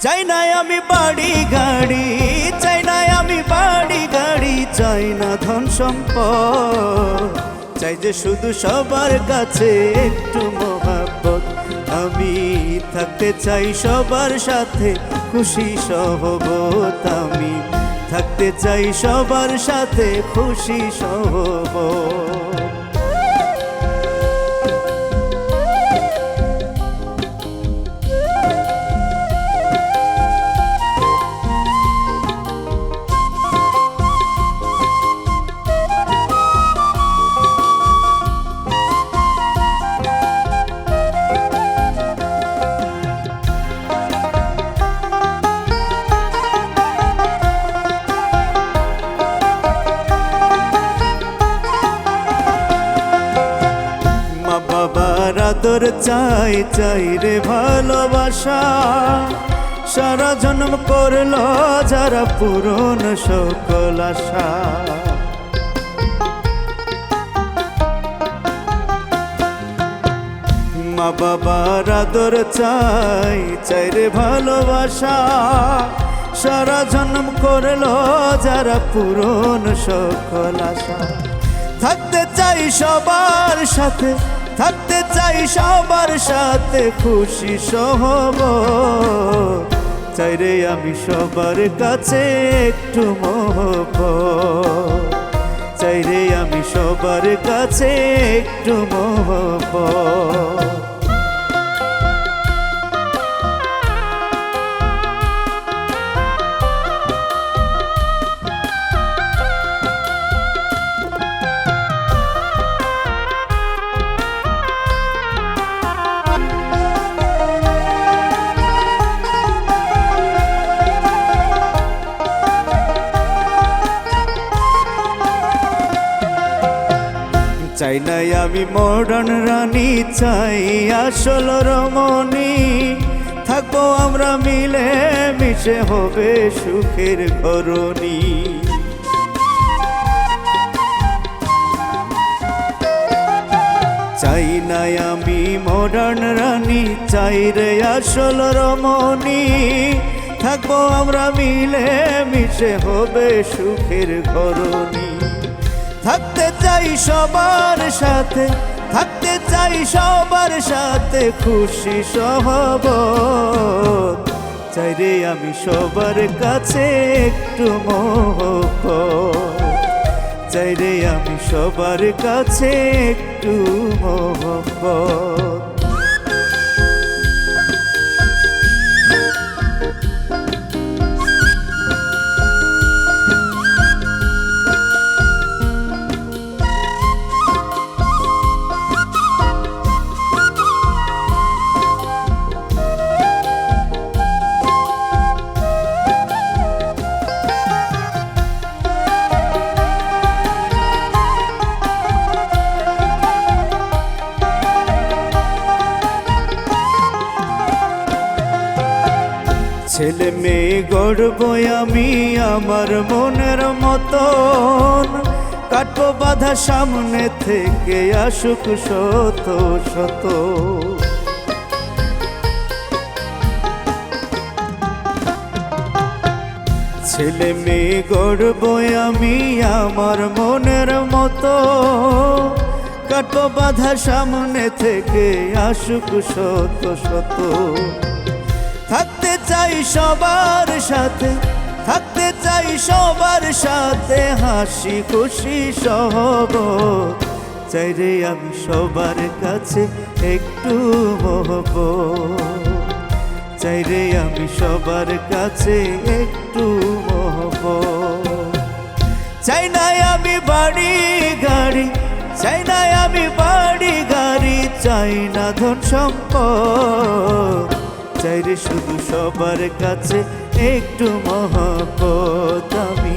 চাই না আমি বাড়ি গাড়ি, চাই না আমি বাড়ি গাড়ি, চাই না ধন সম্পদ, চাই যে শুধু সবার কাছে একটু মহব্বত। আমি থাকতে চাই সবার সাথে খুশি সহবত, আমি থাকতে চাই সবার সাথে খুশি সহবত। বাবার আদর চাই, চাই রে ভালোবাসা, সারা জন্ম করলো যারা পূরণ সকল আশা। মা বাবার আদর চাই, চাই রে ভালোবাসা, সারা জন্ম করলো যারা পূরণ সকল আশা। থাকতে চাই সবার সাথে, থাকতে চাই সবার সাথে খুশি সহবত, চাই রে আমি সবার কাছে একটু মহব্বত, চাই রে আমি সবার কাছে একটু মহব্বত। চাই নাই আমি মডার্ন রানী, চাই আসল রমণী, থাকবো আমরা মিলে মিশে হবে সুখের ঘরণী। চাই নাই আমি মডার্ন রানী, চাই রে আসল রমণী, থাকবো আমরা মিলে মিশে হবে সুখের ঘরণী। থাকতে চাই সবার সাথে, থাকতে চাই সবার সাথে খুশি সহবত, চাই রে আমি সবার কাছে একটু মহব্বত, চাই রে আমি সবার কাছে একটু মহব্বত। ছেলে মেয়ে গড়বো আমি আমার মনের মতন, কাটবো বাধা সামনে থেকে আসুক শত শত। ছেলে মেয়ে গড়বো আমি আমার মনের মতো, কাটবো বাধা সামনে থেকে আসুক শত শত। থাকতে চাই সবার সাথে, থাকতে চাই সবার সাথে হাসি খুশি সহবত, চাই রে আমি সবার কাছে একটু মহব্বত, চাই রে আমি সবার কাছে একটু মহব্বত। চাই না আমি বাড়ি গাড়ি, চাই না আমি বাড়ি গাড়ি, চাই না ধন সম্পদ, চাই রে শুধু সবার কাছে একটু মহব্বত। আমি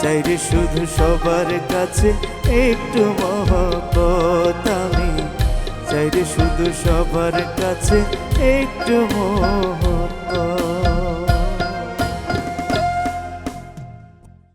চাই রে শুধু সবার কাছে একটু মহব্বত, আমি চাই রে শুধু সবার কাছে একটু